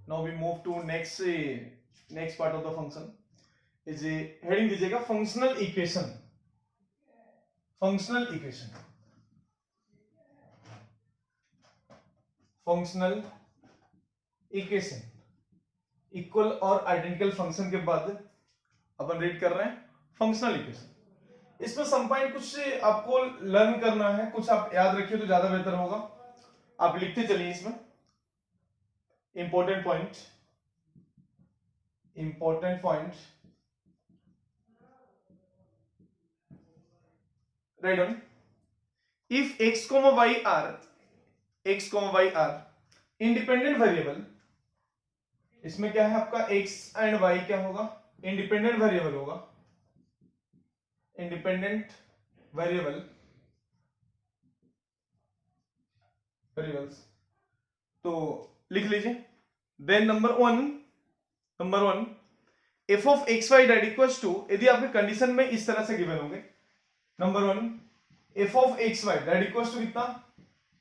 Now we move to next part of the function is heading दीजिएगा functional equation. Functional equation, functional equation equal और identical function के बाद अपन read कर रहे हैं फंक्शनल इक्वेशन। इसमें सम पॉइंट कुछ आपको लर्न करना है, कुछ आप याद रखिए तो ज्यादा बेहतर होगा। आप लिखते चलिए इसमें important point write down. If x, y are independent variable, इसमें क्या है आपका x एंड y क्या होगा, इंडिपेंडेंट वेरिएबल होगा, इंडिपेंडेंट वेरिएबल्स। तो लिख लीजिए then number one F of x Y that equals to, यदि आपके कंडीशन में इस तरह से गिवन होंगे, number one F of x Y that equals to कितना,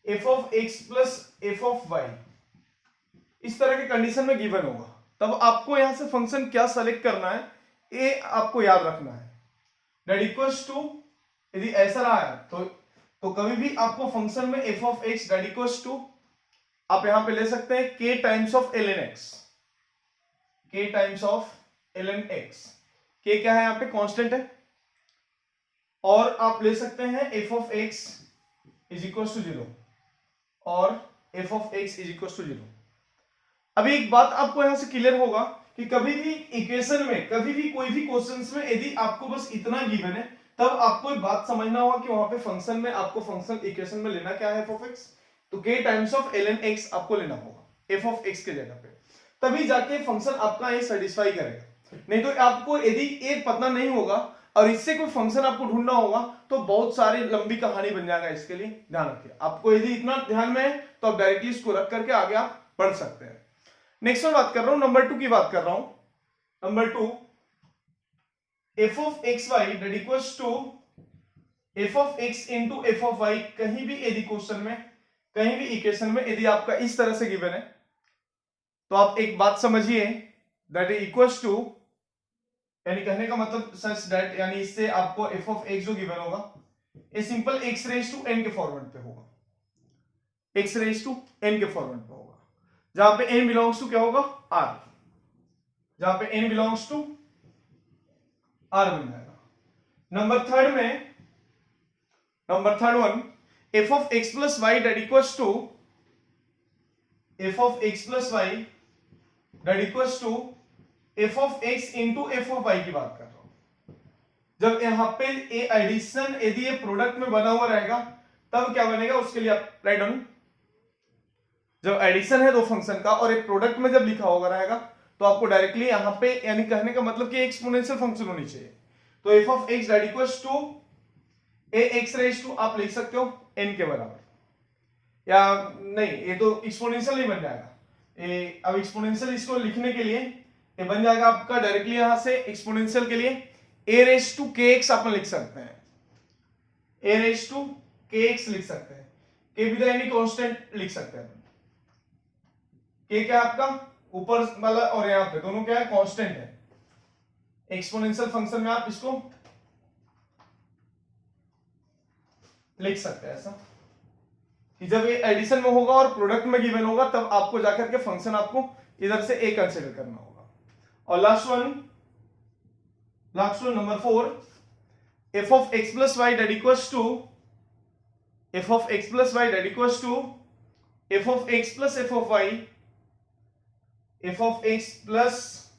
F of x plus F of Y, इस तरह के कंडीशन में गिवन होगा, तब आपको यहां से फंक्शन क्या सेलेक्ट करना है ये आपको याद रखना है। डेट इक्वल्स टू यदि ऐसा रहा है तो कभी भी आपको फंक्शन में f of x that equals to आप यहां पे ले सकते हैं k times of ln x, k times of ln x, k क्या है यहां पे कांस्टेंट है, और आप ले सकते हैं f of x is equal to 0 और f of x is equal to 0। अभी एक बात आपको यहां से क्लियर होगा कि कभी भी इक्वेशन में, कभी भी कोई भी क्वेश्चंस में यदि आपको बस इतना गिवन है तब आपको एक बात समझना होगा कि वहां पे फंक्शन में आपको फंक्शनल इक्वेशन में लेना क्या है f ऑफ x, तो k times of ln x आपको लेना होगा f ऑफ x के जगह पे, तभी जाके फंक्शन आपका ये सेटिस्फाई करेगा। नहीं तो आपको यदि एक पता नहीं होगा और इससे कोई फंक्शन आपको ढूंढना होगा तो बहुत सारी लंबी कहानी बन जाएगा। इसके लिए ध्यान रखिए, आपको यदि इतना ध्यान में है तो आप डायरेक्टली इसको रख करके आगे आप बढ़ सकते हैं। नेक्स्ट में बात कर रहा हूं, नंबर 2 की बात कर रहा हूं। Number 2 f of x Y that equals to f of x into f of y, कहीं भी यदि क्वेश्चन में, कहीं भी इक्वेशन में यदि आपका इस तरह से गिवन है तो आप एक बात समझिए दैट इज इक्वल्स टू, यानी कहने का मतलब सच दैट, यानी इससे आपको एफ ऑफ एक्स जो गिवन होगा ये simple x raise to n के फॉर्मेट पे होगा, एक्स रेज टू एन के फॉर्मेट पे होगा, जहां पे n बिलोंग्स टू क्या होगा r, जहां पे n बिलोंग्स टू r बन जाएगा। Number third one F of x plus y that equals to, f of x plus y that equals to f of x into f of y की बात कर रहा हूं। जब यहां पे ए एडिशन यदि ये प्रोडक्ट में बना हुआ रहेगा तब क्या बनेगा, उसके लिए आप राइट डाउन, जब एडिशन है दो फंक्शन का और एक प्रोडक्ट में जब लिखा होगा रहेगा तो आपको डायरेक्टली यहां पे, यानी कहने का मतलब कि एक्सपोनेंशियल फंक्शन होनी चाहिए, तो f of x that equals to a x raise to आप लिख सकते हो n के बराबर, या नहीं ये तो एक्सपोनेंशियल नहीं बन जाएगा, अब एक्सपोनेंशियल इसको लिखने के लिए ये बन जाएगा आपका डायरेक्टली यहां से एक्सपोनेंशियल के लिए a रेज टू kx आप लिख सकते हैं, a रेज टू kx लिख सकते हैं, k विद एनी कांस्टेंट लिख सकते हैं। k क्या है आपका ऊपर वाला और यहां पे दोनों क्या है कांस्टेंट है, एक्सपोनेंशियल फंक्शन में आप इसको लिख सकते हैं ऐसा कि जब ये एडिशन में होगा और प्रोडक्ट में गिवन होगा तब आपको जाकर के फंक्शन आपको इधर से ए कंसीडर करना होगा। और last one number 4 f of x plus y that equals to, f of x plus y that equals to f of x plus F of y, f of x plus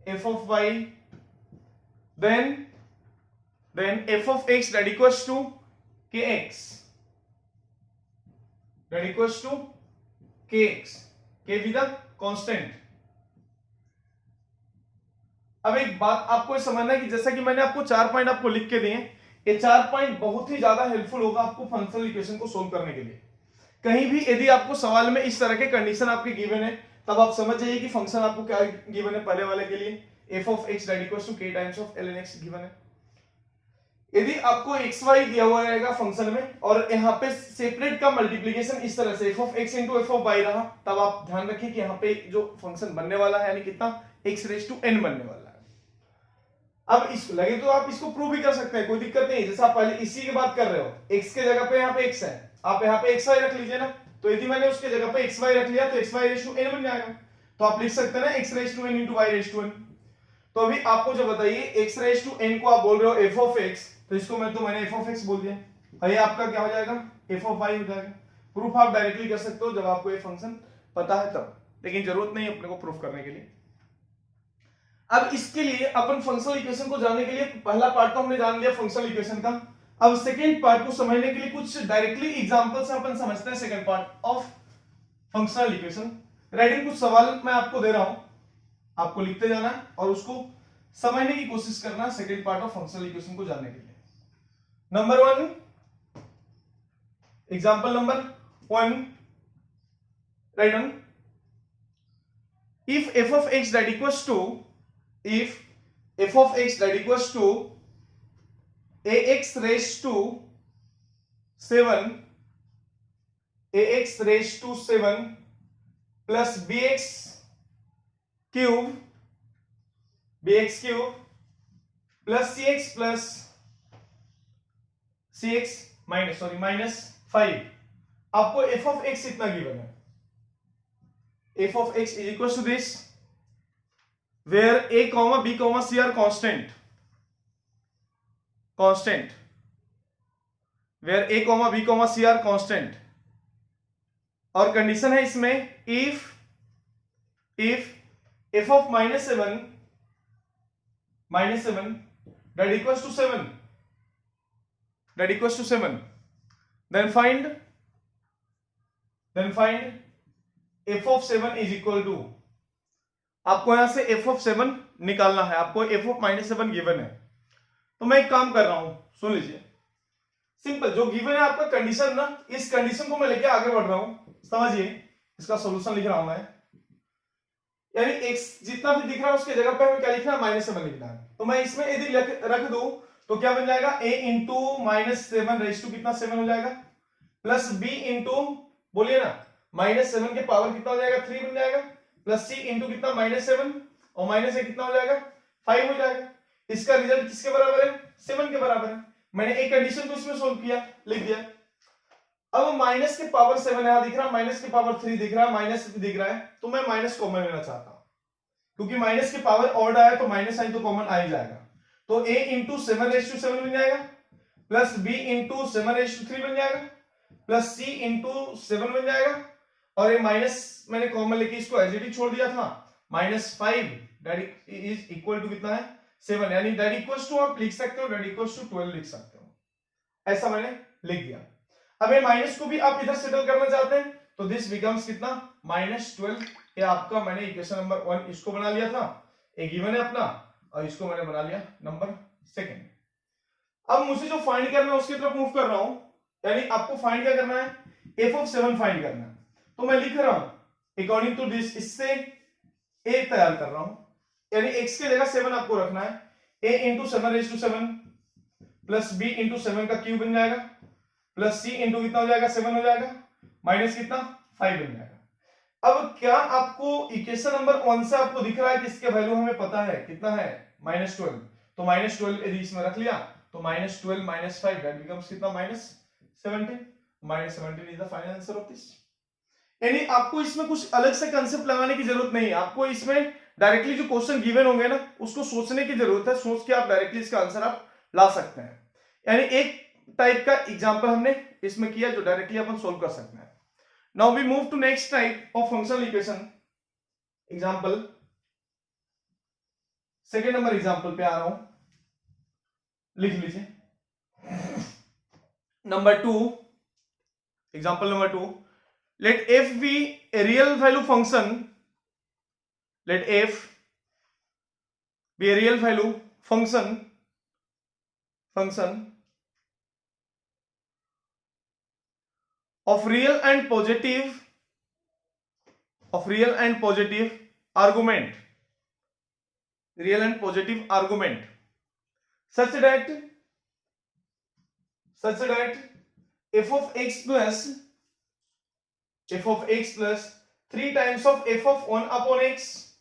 F of y, then f of x that equals to kx, that equals to kx, k with a constant। अब एक बात आपको समझना है कि जैसा कि मैंने आपको 4 पॉइंट आपको लिख के दिए, ये 4 पॉइंट बहुत ही ज्यादा हेल्पफुल होगा आपको फंक्शनल इक्वेशन को सोल्व करने के लिए। कहीं भी यदि आपको सवाल में इस तरह के कंडीशन आपके गिवन है तब आप समझ जाइए कि फंक्शन आपको क्या गिवन है। पहले वाले के लिए f of x that equals to k times of ln x given है, यदि आपको एक्स वाई दिया हुआ रहेगा फंक्शन में और यहाँ पे सेपरेट का मल्टीप्लीकेशन इस तरह से f of x into f of y रहा, तब आप ध्यान रखिए कि यहाँ पे जो फंक्शन बनने वाला है यानी कितना x रेज टू n बनने वाला है। अब इसको लगे तो आप इसको प्रूव भी कर सकते हैं, कोई दिक्कत नहीं। जैसे आप पहले इसी की बात कर रहे हो, x के जगह पे यहाँ पे x है, आप यहाँ पे xy रख लीजिए ना, तो यदि मैंने उसके जगह पे xy रख लिया तो xy रेज टू n बन जाएगा। तो आप लिख सकते हैं ना x raise to n into y raise to n। तो अभी आपको जो बताइए x रेज टू n को आप बोल रहे हो f ऑफ x, तो इसको मैंने f ऑफ x बोल दिया, और ये आपका क्या हो जाएगा f ऑफ y हो जाएगा। प्रूफ आप डायरेक्टली कर सकते हो जब आपको ये फंक्शन पता है तब, लेकिन जरूरत नहीं अपने को प्रूफ करने के लिए। अब इसके लिए अपन फंक्शनल इक्वेशन को जानने के लिए पहला पार्ट तो हमने जान लिया फंक्शनल इक्वेशन का। अब सेकेंड पार्ट को समझने के लिए कुछ डायरेक्टली एग्जांपल से अपन समझते हैं second part of functional equation. Writing कुछ सवाल मैं आपको दे रहा हूं, आपको लिखते जाना है और उसको समझने की कोशिश करना है second part of functional equation को जानने के लिए। Number 1, example number 1, right on. if f of x that equals to ax raised to 7 plus bx cube plus cx minus 5, आपको f of x इतना गिवन है। f of x is equals to this where a comma b comma c are constant where a comma b comma c are constant, और condition है इसमें if f of -7 that equals to 7 then find f of 7 is equal to, आपको यहां से f of 7 निकालना है, आपको f of -7 given है। तो मैं एक काम कर रहा हूं, सुन लीजिए, सिंपल जो गिवन है आपका कंडीशन ना, इस कंडीशन को मैं लेके आगे बढ़ रहा हूं, समझिए। इसका सॉल्यूशन लिख रहा हूं मैं, यानी x जितना भी दिख रहा है उसके जगह पे हमें क्या लिखना है, -7 लिखना है। तो मैं इसमें यदि रख दूं तो क्या बन जाएगा, a इंटू -7 रेज टू कितना 7 हो जाएगा, प्लस b इंटू बोलिए ना -7 के पावर कितना हो जाएगा 3 बन जाएगा, प्लस c इंटू कितना -7 और माइनस a कितना हो जाएगा 5 हो जाएगा। इसका रिजल्ट किसके बराबर है, 7 के बराबर है। मैंने एक कंडीशन को इसमें सोल्व किया, लिख दिया। अब माइनस के पावर 7 यहां दिख रहा है, माइनस के पावर 3 दिख रहा है, माइनस दिख रहा है, तो मैं माइनस कॉमन लेना चाहता हूं, क्योंकि माइनस के पावर ऑड आया तो माइनस साइन तो कॉमन आ ही जाएगा। तो a इंटू 7 बन जाएगा, प्लस b इंटू 7 बन जाएगा, प्लस c इंटू 7 बन जाएगा, और ये माइनस मैंने कॉमन लेके इसको एज इट इज छोड़ दिया था, -5 दैट इज इक्वल टू कितना है 7, यानी दैट इक्वल्स टू आप लिख सकते हो दैट इक्वल्स टू 12 लिख सकते हो, ऐसा मैंने लिख दिया। अब ये माइनस को भी आप इधर सेटल करना चाहते हैं तो दिस बिकम्स कितना -12, ये आपका मैंने इक्वेशन नंबर 1 इसको बना लिया था, एक गिवन है अपना, और इसको मैंने बना लिया नंबर 2। अब मुझे जो फाइंड करना है उसकी तरफ मूव कर रहा हूं, यानी आपको फाइंड क्या करना है, f of 7 फाइंड करना है। तो मैं लिख रहा हूं अकॉर्डिंग टू दिस, इससे a तैयार कर रहा हूं, यानी x की जगह 7 आपको रखना है, a into 7 plus b into 7 का क्यूब बन जाएगा, प्लस c इंटू कितना हो जाएगा 7 हो जाएगा, माइनस कितना 5 बन जाएगा। अब क्या आपको इक्वेशन नंबर 1 से आपको दिख रहा है कि इसके वैल्यू हमें पता है कितना है -12, तो -12 यदि इसमें रख लिया तो -12 - 5 दैट बिकम्स कितना -17, -17 is the final answer of this. यानी आपको इसमें कुछ अलग से कंसेप्ट लगाने की जरूरत नहीं है, आपको इसमें डायरेक्टली जो क्वेश्चन गिवन होंगे ना उसको सोचने की जरूरत है, सोच के आप डायरेक्टली इसका आंसर आप ला सकते हैं। यानी एक टाइप का एग्जांपल हमने इसमें किया जो डायरेक्टली अपन सोल्व कर सकते हैं। Now we move to next type of functional equation, example second number example पे आ रहा हूं, लिख लीजिए। Number 2, example number 2, let f be a real value function, let f be a real value function of real and positive argument such that such that f of x plus 3 times of f of 1 upon x,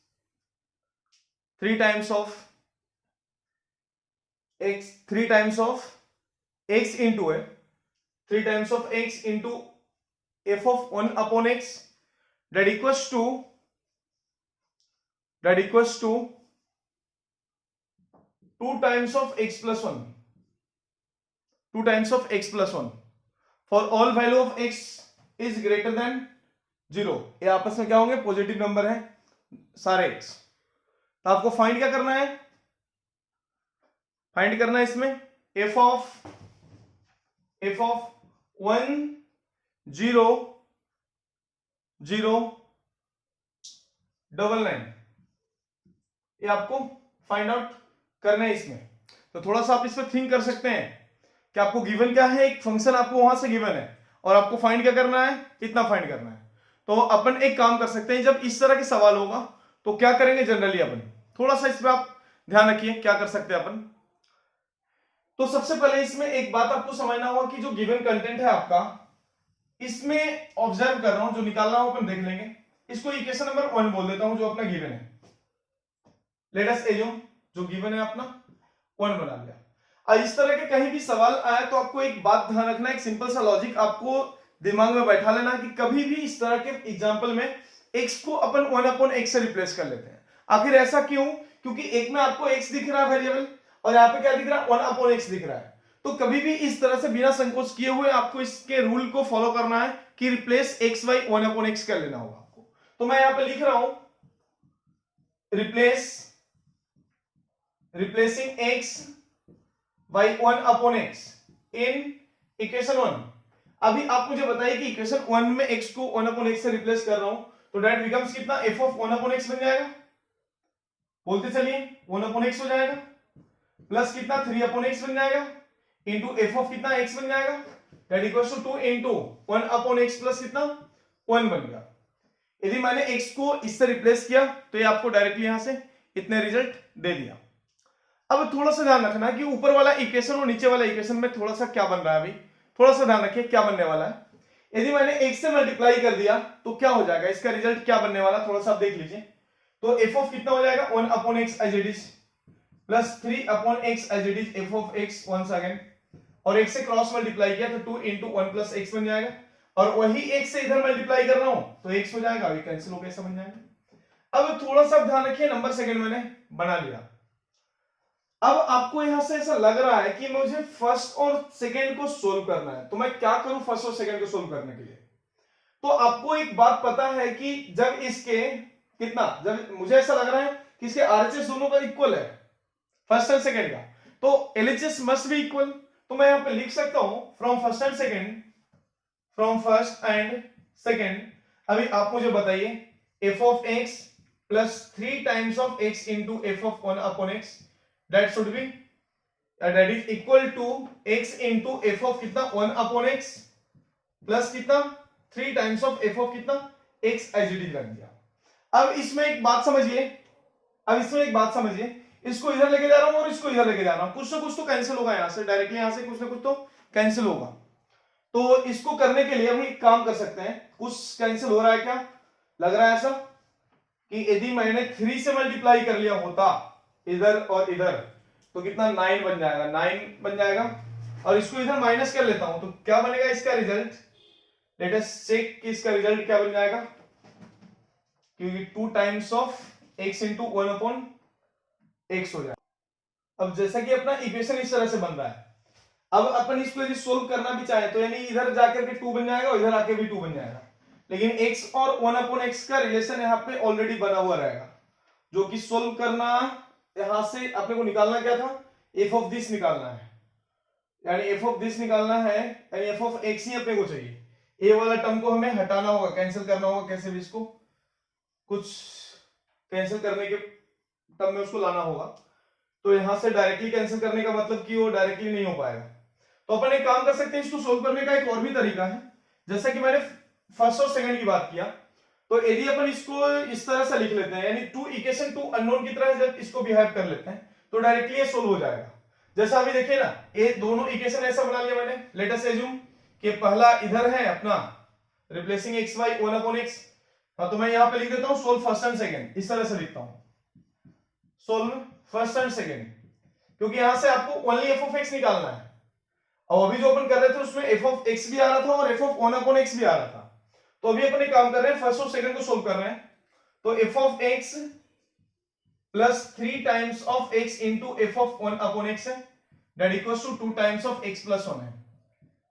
3 times of x, 3 times of x into a 3 times of x into f of 1 upon x, that equals to 2 times of x plus 1, 2 times of x plus 1 for all value of x is greater than 0. ये आपस में क्या होंगे, positive number है सारे x. तो आपको find क्या करना है, फाइंड करना है इसमें f of 1 0 0 99, ये आपको फाइंड आउट करना है इसमें. तो थोड़ा सा आप इस पर थिंक कर सकते हैं कि आपको गिवन क्या है, एक फंक्शन आपको वहां से गिवन है और आपको फाइंड क्या करना है, कितना फाइंड करना है. तो अपन एक काम कर सकते हैं, जब इस तरह के सवाल होगा तो क्या करेंगे जनरली अपन, थोड़ा सा इस पर आप ध्यान रखिए क्या कर सकते हैं अपन. तो सबसे पहले इसमें एक बात आपको समझना होगा कि जो गिवन कंटेंट है आपका, इसमें ऑब्जर्व कर रहा हूं, जो निकालना हो अपन देख लेंगे. इसको इक्वेशन नंबर 1 बोल देता हूं जो अपना गिवन है. लेट अस एज्यूम जो गिवन है अपना 1 बना लिया. अब इस तरह के कहीं भी सवाल आया तो आपको एक बात ध्यान रखना, एक सिंपल सा लॉजिक आपको दिमाग में बैठा लेना कि कभी भी इस तरह के एग्जांपल में x को अपन 1 अपॉन x से रिप्लेस कर लेते हैं. आखिर ऐसा क्यों, क्योंकि एक में आपको x दिख रहा है वेरिएबल और यहाँ पे क्या दिख रहा है, 1 अपॉन x दिख रहा है. तो कभी भी इस तरह से बिना संकोच किए हुए आपको इसके रूल को फॉलो करना है कि replace x y 1 upon x कर लेना होगा आपको. तो मैं यहाँ पे लिख रहा हूं replacing x by 1 upon x in equation 1. अभी आप मुझे बताइए कि इक्वेशन 1 में x को 1 upon x से रिप्लेस कर रहा हूं तो दैट बिकम्स कितना, f of 1 upon x बन जाएगा, बोलते चलिए 1 upon x हो जाएगा, प्लस कितना 3 upon x बन जाएगा, इंटू f of कितना x बन जाएगा, that equals to 2 into 1 upon x plus कितना 1 बन गया. यदि मैंने x को इससे रिप्लेस किया तो ये आपको डायरेक्टली यहां से इतने रिजल्ट दे दिया. अब थोड़ा सा ध्यान रखना कि ऊपर वाला इक्वेशन और नीचे वाला इक्वेशन में थोड़ा सा क्या बन रहा है, अभी थोड़ा सा ध्यान रखिए क्या बनने वाला है. यदि मैंने x से मल्टीप्लाई कर दिया तो क्या हो जाएगा, इसका रिजल्ट क्या बनने वाला, थोड़ा सा आप देख लीजिए. तो f ऑफ कितना हो जाएगा 1 upon x as it is plus 3 upon x as it is f of x once again, और x से क्रॉस मल्टीप्लाई किया तो 2 इंटू 1 प्लस x बन जाएगा, और वही x से इधर मल्टीप्लाई कर रहा हूं तो x हो जाएगा, अभी कैंसिल होकर ऐसा बन जाएगा. अब थोड़ा सा ध्यान रखिए, नंबर सेकंड मैंने बना लिया. अब आपको यहां से ऐसा लग रहा है कि मुझे फर्स्ट और सेकंड को सोल्व करना है, तो मैं क्या करूं फर्स्ट और सेकंड को सोल्व करने के लिए. तो आपको एक बात पता है कि जब इसके कितना, जब मुझे ऐसा लग रहा है कि इसके आरएचएस दोनों का इक्वल है फर्स्ट एंड सेकंड का, तो एलएचएस मस्ट बी इक्वल. तो मैं यहां पे लिख सकता हूं फ्रॉम फर्स्ट एंड सेकंड. अभी आप मुझे बताइए f of x plus 3 times of x into f of 1 upon x, that should be that is equal to x into f of कितना 1 upon x प्लस कितना 3 टाइम्स ऑफ f of कितना x as it is रख दिया. अब इसमें एक बात समझिए, इसको इधर लेके जा रहा हूं और इसको इधर लेके जा रहा हूं, कुछ ना कुछ तो कैंसिल होगा यहां से, डायरेक्टली यहां से कुछ ना कुछ तो कैंसिल होगा. तो इसको करने के लिए हम एक काम कर सकते हैं, कुछ कैंसिल हो रहा है क्या, लग रहा है ऐसा कि यदि मैंने 3 से मल्टीप्लाई कर लिया होता इधर और इधर तो कितना 9 बन जाएगा, और इसको इधर माइनस कर लेता हूं तो क्या बनेगा इसका रिजल्ट, लेट अस चेक कि इसका रिजल्ट क्या बन जाएगा, क्योंकि 2 times of x into 1 upon x हो जाएगा. अब जैसा कि अपना इक्वेशन इस तरह से बन रहा है, अब अपन इसको यदि सोल्व करना भी चाहे तो यानी इधर जाकर के 2 बन जाएगा और इधर आके भी 2 बन जाएगा, लेकिन x और 1 अपॉन x का रिलेशन यहाँ पे ऑलरेडी बना हुआ रहेगा, जो कि सोल्व करना यहां से अपने को निकालना क्या था, f ऑफ दिस निकालना है, यानी f ऑफ दिस निकालना है, यानी f ऑफ x ही अपने को चाहिए. a वाला टर्म को हमें हटाना होगा, कैंसिल करना होगा, कैसे भी इसको कुछ कैंसिल करने के टर्म में उसको लाना होगा. तो यहां से डायरेक्टली कैंसिल करने का मतलब कि वो डायरेक्टली नहीं हो पाएगा. तो अपन एक काम कर सकते हैं, इसको सोल्व करने का एक और भी तरीका है. जैसा कि मैंने फर्स्ट और सेकंड की बात किया, तो यदि अपन इसको इस तरह से लिख लेते हैं, यानी 2 इक्वेशन 2 अननोन की तरह जब इसको बिहेव कर लेते हैं तो डायरेक्टली ये सोल्व हो जाएगा. जैसा अभी देखिए ना, ये दोनों इक्वेशन ऐसा बना लिया मैंने, लेट अस एज्यूम कि पहला इधर है अपना रिप्लेसिंग एक्स वाई 1/x। हाँ, तो मैं यहां पे लिख देता हूं सोल्व फर्स्ट एंड सेकंड, इस तरह से लिखता हूं सोल्व फर्स्ट एंड सेकंड, क्योंकि यहां से आपको ओनली एफ ऑफ एक्स निकालना है। और अभी जो अपन कर रहे थे उसमें एफ ऑफ एक्स भी आ रहा था और एफ ऑफ 1/x भी आ रहा था। तो अभी अपन एक काम कर रहे हैं, फर्स्ट और सेकंड को सोल्व कर रहे हैं। तो f of x plus 3 times of x into f of 1/x है, that equals to 2 times of x plus 1 है।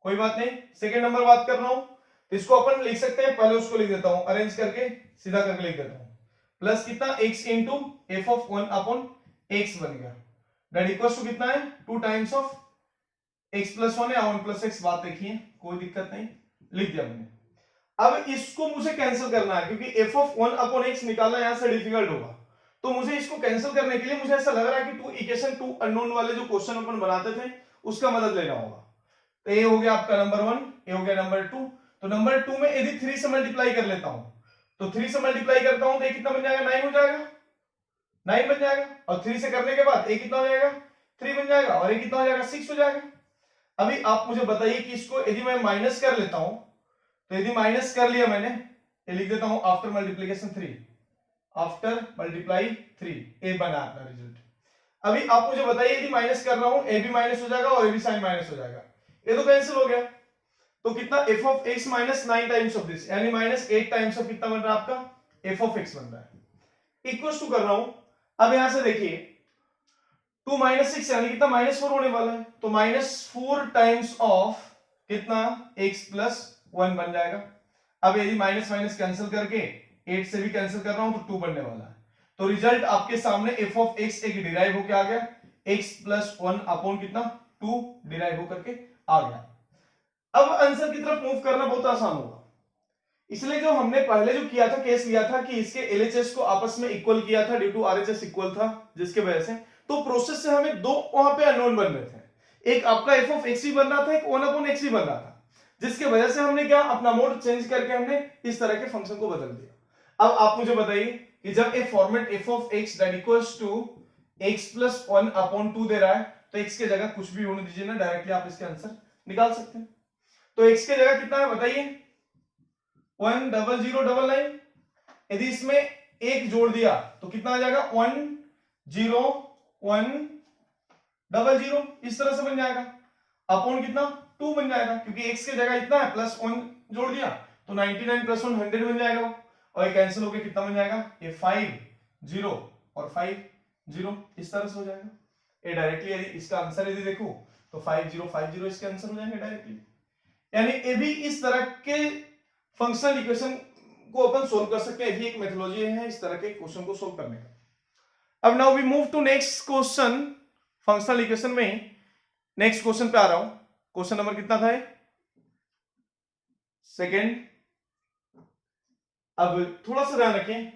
कोई बात नहीं, सेकंड नंबर बात कर रहा हूं, तो इसको अपन लिख सकते हैं, पहले उसको लिख देता हूं, अरेंज करके सीधा करके लिख देता हूं। प्लस कितना x into f of 1/x बन गया, दैट इक्वल्स टू कितना है 2 टाइम्स ऑफ x प्लस 1 है, 1 प्लस x बात देखिए, कोई दिक्कत नहीं, लिख दिया मैंने। अब इसको मुझे कैंसिल करना है, क्योंकि एफ ऑफ 1/x निकालना यहां से डिफिकल्ट होगा, तो मुझे इसको कैंसिल करने के लिए मुझे ऐसा लग रहा है कि टू इक्वेशन टू अननोन वाले जो क्वेश्चन अपन बनाते थे उसका मदद लेना होगा। तो ये हो गया आपका नंबर 1, ये हो गया नंबर 2। तो नंबर 2 में यदि 3 से मल्टीप्लाई कर लेता हूं, तो 3 से मल्टीप्लाई करता हूं तो ये कितना बन जाएगा, 9 हो जाएगा, 9 बन जाएगा। और 3 से करने के बाद ये कितना हो जाएगा, 3 बन जाएगा, और ये कितना हो जाएगा, 6 हो जाएगा। अभी आप मुझे बताइए कि इसको यदि मैं माइनस कर लेता हूं, तो यदि माइनस कर लिया मैंने, ये लिख देता हूं आफ्टर मल्टीप्लीकेशन 3, आफ्टर मल्टीप्लाई 3, ए बना अपना रिजल्ट। अभी आप मुझे बताइए यदि माइनस कर रहा हूं, ए भी माइनस हो जाएगा और ए भी साइन माइनस हो जाएगा, ये तो कैंसिल हो गया। तो कितना F of x minus 9 times of this, यानी माइनस 8 टाइम्स ऑफ कितना बन रहा है आपका, एफ ऑफ एक्स बन रहा है, इक्वल्स टू कर रहा हूं। अब यहां से देखिए 2 माइनस 6 यानी कितना, -4 होने वाला है, तो -4 टाइम्स ऑफ कितना, x प्लस 1 बन जाएगा। अब यदि माइनस माइनस कैंसिल करके 8 से भी कैंसिल कर रहा हूं तो 2 बनने वाला है। तो रिजल्ट आपके सामने एफ ऑफ एक्स एक डिराइव होकर आ गया, x प्लस 1 अपॉन कितना 2 डिराइव होकर के आ गया। अब आंसर की तरफ मूव करना बहुत आसान होगा, इसलिए जो हमने पहले जो किया था, केस लिया था कि इसके एलएचएस को आपस में इक्वल किया था ड्यू टू आरएचएस इक्वल था, जिसके वजह से तो प्रोसेस से हमें दो वहां पे अननोन बन रहे थे, एक आपका एफ ऑफ एक्स भी बन रहा था, एक 1/x भी बन रहा था, जिसके वजह से हमने क्या अपना मोड चेंज करके हमने इस तरह के फंक्शन को बदल दिया। अब आप मुझे बताइए कि जब a format F of x that equals to x plus 1/2 दे रहा है, तो x की जगह कुछ भी होने दीजिए ना, डायरेक्टली आप इसके आंसर निकाल सकते हैं। तो x की जगह कितना है बताइए, 10099। यदि इसमें एक जोड़ दिया तो कितना आ जाएगा, 10100, इस तरह से बन जाएगा, अपॉन कितना 2 बन जाएगा, क्योंकि x की जगह इतना है, प्लस 1 जोड़ दिया तो 99 प्लस 1 100 बन जाएगा, और ये कैंसिल होकर कितना बन जाएगा, ये 50 और 50 इस तरह से हो जाएगा। ये डायरेक्टली यदि इसका आंसर यदि देखो तो 5050 इसके आंसर हो जाएंगे डायरेक्टली। यानी ये भी इस तरह के फंक्शनल इक्वेशन को अपन सोल्व कर सकते हैं, ये भी एक मेथोडोलॉजी है इस तरह के क्वेश्चन को सोल्व करने का। अब now we move to next question, functional equation में नेक्स्ट क्वेश्चन पे आ रहा हूं। क्वेश्चन नंबर कितना था, सेकेंड। अब थोड़ा सा ध्यान रखें,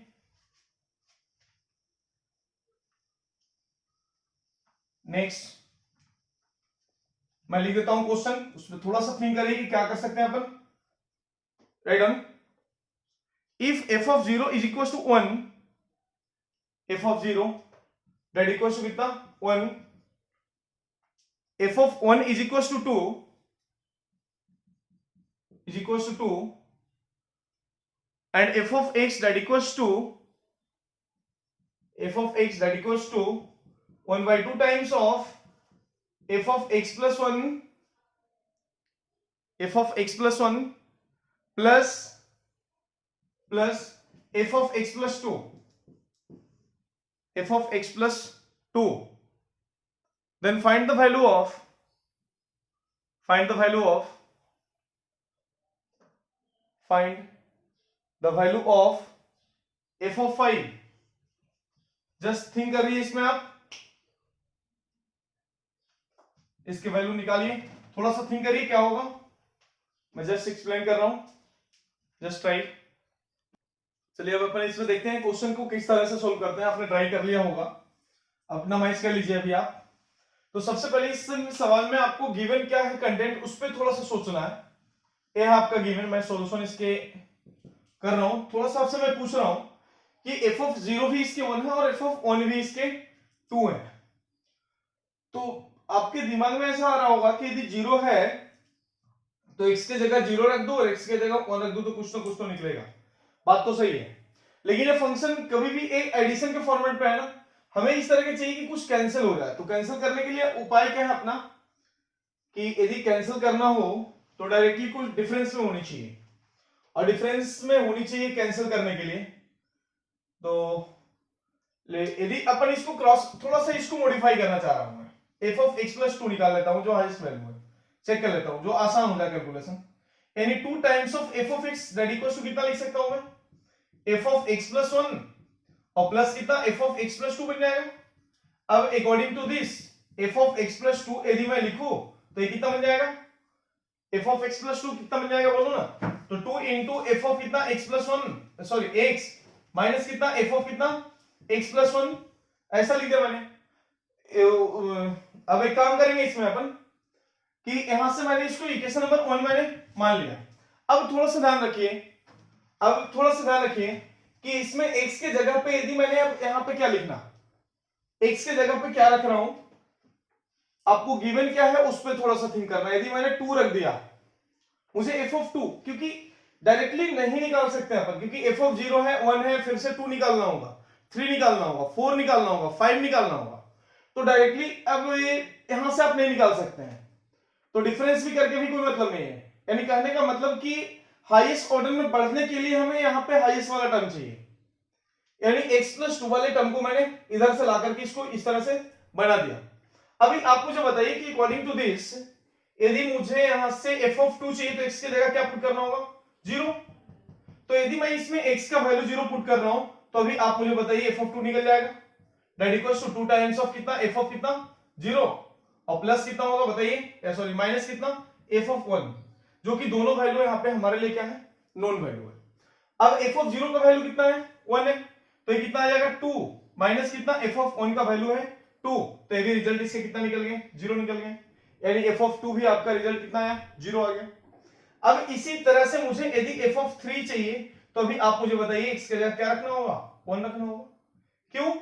नेक्स्ट मैं लिख देता हूं क्वेश्चन, उसमें थोड़ा सा थिंक करिए कि क्या कर सकते हैं अपन। Right on, if f of 0 is equals to 1, f of 0 that equals to कितना 1, f of 1 is equals to 2, is equals to 2, and f of x that equals to 1/2 times of f of x plus 1, f of x plus 1 plus f of x plus 2, f of x plus 2, then find the value of f of 5। Just think करिए इसमें, आप इसके value निकालिए, थोड़ा सा think करिए क्या होगा, मैं जस्ट एक्सप्लेन कर रहा हूं, जस्ट ट्राई। चलिए अब अपन इसमें देखते हैं क्वेश्चन को किस तरह से सोल्व करते हैं। आपने ट्राई कर लिया होगा, अपना माइंड कर लीजिए अभी आप। तो सबसे पहले इस सवाल में आपको गिवन क्या है कंटेंट, उस पर थोड़ा सा सोचना है। ये है आपका गिवन, मैं सॉल्यूशन इसके कर रहा हूं। थोड़ा सा आपसे मैं पूछ रहा हूं कि एफ ऑफ 0 भी इसके 1 है और एफ ऑफ 1 भी इसके 2 है। तो आपके दिमाग में ऐसा आ रहा होगा कि यदि जीरो है तो x के जगह जीरो रख दो और x के जगह 1 रख दो तो कुछ ना कुछ तो निकलेगा। बात तो सही है, लेकिन ये फंक्शन कभी भी एक एडिशन के फॉर्मेट पे है ना, हमें इस तरह के चाहिए कि कुछ कैंसिल हो जाए। तो कैंसिल करने के लिए उपाय क्या है अपना, कि यदि कैंसिल करना हो तो डायरेक्टली कुछ डिफरेंस में होनी चाहिए, और डिफरेंस में होनी चाहिए कैंसिल करने के लिए। तो यदि अपन इसको क्रॉस थोड़ा सा इसको मॉडिफाई करना चाह रहा हूं मैं, F of x plus two निकाल लेता हूं जो हाईएस्ट वैल्यू है, चेक कर लेता हूं जो आसान हो जाए कैलकुलेशन। यानी 2 times of f of x that equals to कितना लिख सकता हूं मैं, एफ ऑफ एक्स प्लस 1 और प्लस कितना एफ ऑफ एक्स प्लस 2 बन जाएगा। अब according to this f of x plus 2 यदि मैं लिखूं तो ये कितना बन जाएगा, एफ ऑफ एक्स प्लस 2 कितना बन जाएगा बोलो ना, तो 2 इंटू एफ ऑफ कितना x plus 1 sorry x minus कितना एफ ऑफ कितना एक्स प्लस 1, ऐसा लिख दिया मैंने। अब एक काम करेंगे इसमें अपन कि यहां से मैंने इसको इक्वेशन नंबर 1 मैंने मान लिया। अब थोड़ा सा ध्यान रखिए कि इसमें x के जगह पे यदि मैंने अब यहां पे क्या लिखना, x के जगह पे क्या रख रहा हूं, आपको गिवन क्या है उस पर थोड़ा सा थिंक करना है। यदि मैंने 2 रख दिया, मुझे f ऑफ 2, क्योंकि डायरेक्टली नहीं निकाल सकते अपन, क्योंकि f ऑफ 0 है 1 है, फिर से 2 निकालना होगा, 3 निकालना होगा, 4 निकालना होगा, 5 निकालना होगा, तो डायरेक्टली अब ये यहां से आप नहीं निकाल सकते हैं, तो डिफरेंस भी करके भी कोई मतलब नहीं है। यानी कहने का मतलब कि हाईएस्ट ऑर्डर में बढ़ने के लिए हमें यहाँ पे हाईएस्ट वाला टर्म चाहिए, यानी x प्लस 2 वाले टर्म को मैंने इधर से लाकर के इसको इस तरह से बना दिया। अभी आप मुझे बताइए कि अकॉर्डिंग टू दिस यदि मुझे यहां से f ऑफ 2 चाहिए तो x की जगह क्या पुट करना होगा, 0। तो यदि मैं इसमें x का वैल्यू 0 पुट कर रहा हूं तो अभी आप मुझे बताइए f ऑफ 2 निकल जाएगा, that equals to 2 times of कितना f ऑफ कितना 0 और प्लस कितना होगा बताइए, सॉरी माइनस कितना f ऑफ 1, जो कि दोनों वैल्यू यहां पे हमारे लिए क्या है, नॉन वैल्यू है। अब f ऑफ 0 का वैल्यू कितना है 1 है, तो ये कितना आ जाएगा 2 माइनस कितना f ऑफ 1 का वैल्यू है 2, तो ये भी रिजल्ट इसके कितना निकल गए 0 निकल गए, यानी f ऑफ 2 भी आपका रिजल्ट कितना आया 0 आ गया। अब इसी तरह से मुझे यदि f ऑफ 3 चाहिए तो अभी आप मुझे बताइए x की जगह क्या रखना होगा, 1 रखना होगा। क्यों,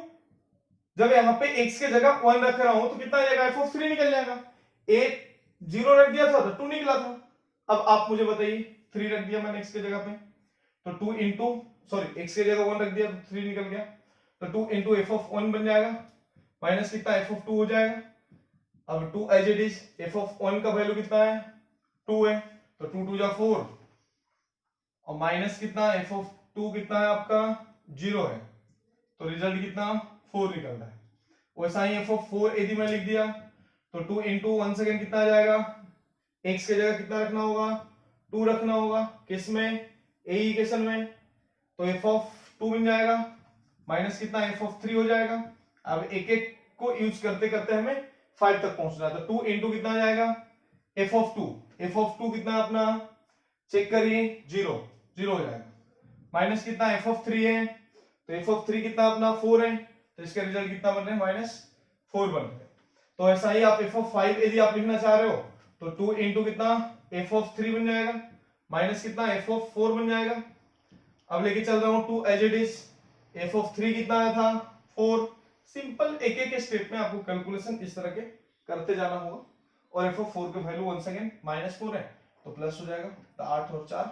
जब यहां पे x की जगह 1 रख रहा हूं तो कितना आ जाएगा f ऑफ 3 निकल जाएगा, एक 0 रख दिया था तो 2 निकला था। अब आप मुझे बताइए 3 रख दिया मैंने x की जगह पे तो 2 इंटू सॉरी x की जगह 1 रख दिया तो 3 निकल गया, तो 2 इंटू एफ ऑफ 1 बन जाएगा माइनस कितना f ऑफ 2 हो जाएगा। अब 2 as it is, f of 1 का वैल्यू कितना है 2 है, तो 2 2 जा 4 और माइनस कितना f ऑफ 2 कितना है आपका 0 है, तो रिजल्ट कितना 4 निकल रहा है। वैसा ही f ऑफ 4 यदि मैं लिख दिया तो 2 इंटू 1 सेकेंड कितना आ जाएगा, x की जगह कितना रखना होगा 2 रखना होगा, किस में ए इक्वेशन में, तो f ऑफ 2 बन जाएगा माइनस कितना f ऑफ 3 हो जाएगा। अब एक एक को यूज करते करते हमें 5 तक पहुंचना है, तो 2 इंटू कितना आ जाएगा f ऑफ 2, f ऑफ 2 कितना अपना चेक करिए 0 0 हो जाएगा, माइनस कितना f ऑफ 3 है, तो f ऑफ 3 कितना अपना 4 है, तो इसका रिजल्ट कितना बन रहा है -4 बन रहा है। तो ऐसा ही आप f ऑफ 5 यदि आप लिखना चाह रहे हो तो 2 इंटू कितना f ऑफ 3 बन जाएगा माइनस कितना f ऑफ 4 बन जाएगा। अब लेके चल रहा हूं 2 as it is, f of 3 कितना आया था 4, सिंपल एक एक स्टेप में आपको कैलकुलेशन इस तरह के करते जाना होगा, और f ऑफ 4 का वैल्यू 1 सेकेंड -4 है तो प्लस हो जाएगा, तो 8 और 4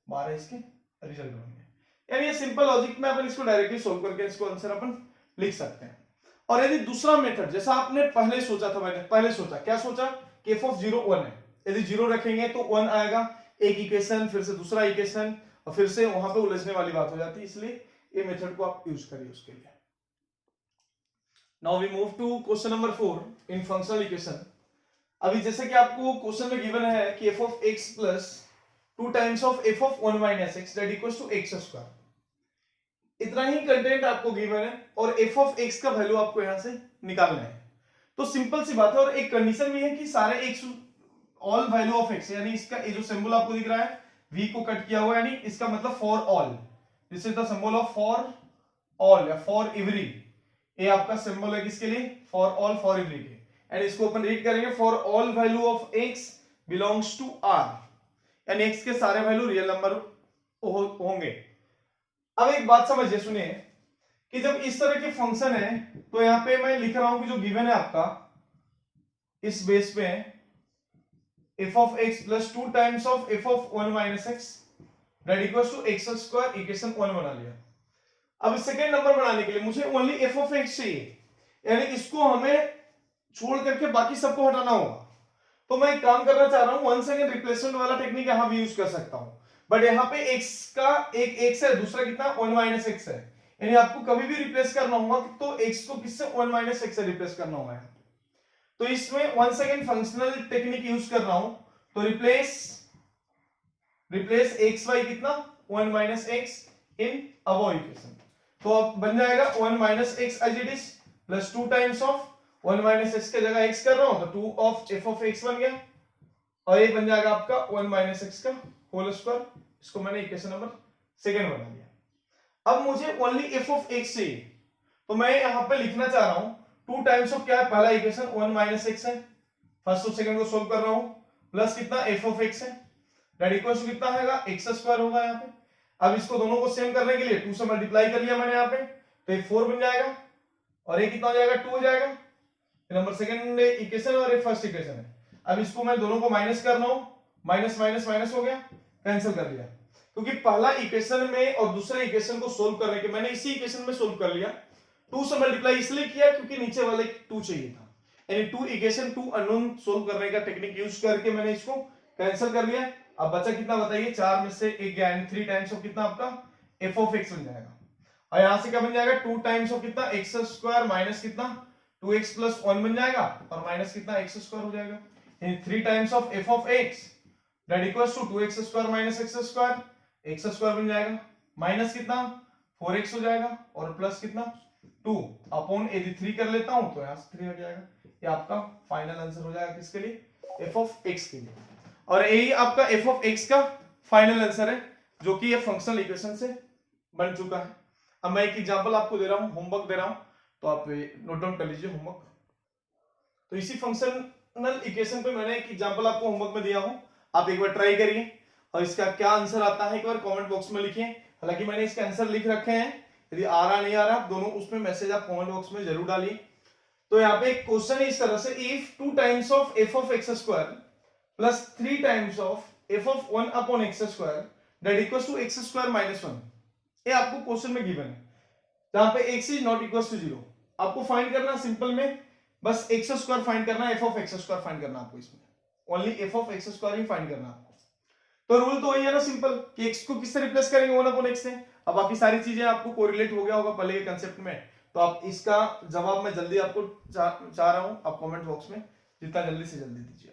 12 इसके रिजल्ट बनेंगे। यानी ये सिंपल लॉजिक में अपन इसको डायरेक्टली सोल्व करके इसको आंसर अपन लिख सकते हैं। और यदि दूसरा मेथड जैसा आपने पहले सोचा था, मैंने पहले सोचा क्या सोचा कि f ऑफ 0 1 है, यदि 0 रखेंगे तो 1 आएगा, एक इक्वेशन फिर से दूसरा इक्वेशन और फिर से वहां पे उलझने वाली बात हो जाती है, इसलिए ये मेथड को आप यूज करिए उसके लिए। Now we move to question number 4 in functional equation. अभी जैसे कि आपको क्वेश्चन में गिवन है कि f of x plus 2 times of f of 1 minus x that equals to x square, इतना ही कंटेंट आपको गिवन है और f ऑफ x का वैल्यू आपको यहां से निकालना है। तो सिंपल सी बात है, और एक कंडीशन भी है कि सारे x all value of x, यानी इसका ये जो सिंबल आपको दिख रहा है v को कट किया हुआ है, यानी इसका मतलब for all, this is the symbol of for all या फॉर एवरी, ये आपका सिंबल है किसके लिए फॉर ऑल फॉर एवरी के, एंड इसको अपन रीड करेंगे for all value of x belongs to r, यानी x के सारे वैल्यू रियल नंबर होंगे। अब एक बात समझिए सुनिए कि जब इस तरह के फंक्शन है तो यहां पे मैं लिख रहा हूं कि जो गिवन है आपका इस बेस पे f of x plus 2 times of f of 1 minus x that equals to x square equation 1 बना लिया। अब सेकंड नंबर बनाने के लिए मुझे ओनली एफ ऑफ एक्स चाहिए, यानी इसको हमें छोड़ करके बाकी सबको हटाना होगा। तो मैं एक काम करना चाह रहा हूं, वन सेकेंड रिप्लेसमेंट वाला टेक्निक यहां भी यूज कर सकता हूं, बट यहां पे x का एक x है, दूसरा कितना 1 माइनस एक्स है, यानी आपको कभी भी रिप्लेस करना होगा तो x को किससे 1 माइनस एक्स से रिप्लेस करना होगा। तो इसमें one second functional technique use कर रहा हूं, तो रिप्लेस एक्स वाई कितना 1 minus x in above equation, तो अब बन जाएगा 1 minus x as it is plus 2 times of 1 minus x के जगह x कर रहा हूं तो 2 ऑफ एफ ऑफ एक्स बन गया, और ये बन जाएगा आपका 1 माइनस एक्स का होल स्क्वायर। इसको मैंने इक्वेशन नंबर सेकंड बना लिया। अब मुझे ओनली एफ ऑफ एक्स चाहिए, तो मैं यहां पे लिखना चाह रहा हूं 2 टाइम्स ऑफ क्या है, पहला इक्वेशन 1 माइनस एक्स है, फर्स्ट और सेकंड को सोल्व कर रहा हूं, प्लस कितना एफ ऑफ एक्स है दैट इक्वल्स टू कितना है एक्स स्क्वायर होगा यहां पे। अब इसको दोनों को सेम करने के लिए 2 से मल्टीप्लाई कर लिया मैंने यहां पे, तो ये 4 बन जाएगा और ये कितना हो जाएगा 2 हो जाएगा, नंबर सेकंड इक्वेशन और ये फर्स्ट इक्वेशन है। अब इसको मैं दोनों को माइनस कर रहा हूं, माइनस माइनस माइनस हो गया, कैंसिल कर लिया, क्योंकि पहला इक्वेशन में और दूसरे इक्वेशन को सोल्व करने के मैंने इसी इक्वेशन में सोल्व कर लिया। 2 से मल्टीप्लाई इसलिए किया क्योंकि नीचे वाले 2 चाहिए था, यानी 2 इक्वेशन 2 अननोन सोल्व करने का टेक्निक यूज करके मैंने इसको कैंसिल कर लिया। अब बचा कितना बताइए, 4 में से 1 गया, यानी 3 टाइम्स ऑफ कितना आपका एफ ऑफ एक्स बन जाएगा, और यहां से क्या बन जाएगा 2 टाइम्स ऑफ कितना एक्स स्क्वायर माइनस कितना 2x प्लस 1 बन जाएगा, और माइनस कितना एक्स स्क्वायर हो जाएगा, यानी 3 times of f of x that equals to 2x square minus x square, x square बन जाएगा, माइनस कितना 4x हो जाएगा, और प्लस कितना 2 अपॉन यदि 3 कर लेता हूं तो यहां से 3 हट जाएगा। ये आपका फाइनल आंसर हो जाएगा किसके लिए, एफ ऑफ एक्स के लिए, और यही आपका एफ ऑफ एक्स का फाइनल आंसर है जो कि ये फंक्शनल इक्वेशन से बन चुका है। अब मैं एक एग्जांपल आपको दे रहा हूं, होमवर्क दे रहा हूं, तो आप नोट डाउन कर लीजिए होमवर्क। तो इसी फंक्शनल इक्वेशन पे मैंने एक एग्जांपल आपको होमवर्क में दिया हूं, आप एक बार ट्राई करिए और इसका क्या आंसर आता है एक बार कमेंट बॉक्स में लिखिए। हालांकि मैंने इसके आंसर लिख रखे हैं, यदि आ रहा नहीं आ रहा दोनों उसमें मैसेज आप कमेंट बॉक्स में जरूर डालिए। तो यहाँ पे एक क्वेश्चन है इस तरह से, if 2 times of f of x square plus 3 times of f of 1 upon x square that equals to x square minus 1, ये आपको क्वेश्चन में गिवन है, जहां पे x is not equal to 0। आपको फाइंड करना सिंपल में बस एक्स स्क्वायर फाइंड करना है, F of x square find करना आपको, इसमें only F of x square he find करना आपको। तो रूल तो वही है ना सिंपल, कि x को किससे रिप्लेस करेंगे 1 अपॉन x से। अब बाकी सारी चीजें आपको कोरिलेट हो गया होगा पहले के कंसेप्ट में, तो आप इसका जवाब मैं जल्दी आपको चाह रहा हूं, आप कमेंट बॉक्स में जितना जल्दी से जल्दी दीजिए।